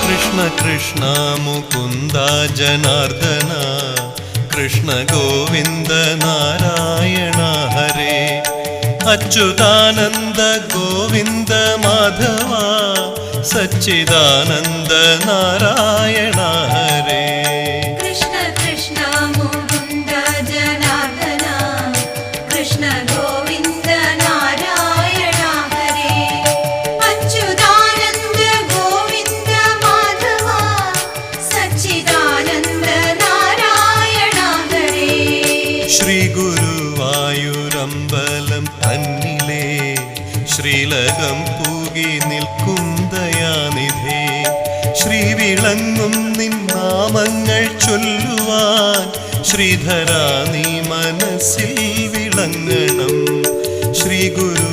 കൃഷ്ണ കൃഷ്ണ മുകുന്ദ ജനാർദ്ദന കൃഷ്ണ ഗോവിന്ദ നാരായണ ഹരേ അച്യുതാനന്ദ ഗോവിന്ദ മാധവ സച്ചിദാനന്ദ നാരായണ ഹരേ കൃഷ്ണ കൃഷ്ണ മുകുന്ദ ജനാർദ്ദന കൃഷ്ണ ഗോവിന്ദ നാരായണ ഹരേ അച്യുതാനന്ദ ഗോവിന്ദ മാധവ സച്ചിദാനന്ദ നാരായണ ഹരേ ശ്രീ ഗുരുവായൂരമ്പലം തന്നിലേ ശ്രീലകം പൂകി നിൽക്കും ദയാനിധേ ശ്രീ വിളങ്ങും നിൻ നാമങ്ങൾ ചൊല്ലുവാൻ ശ്രീധരാ നീ മനസ്സിൽ വിളങ്ങണം ശ്രീ ഗുരു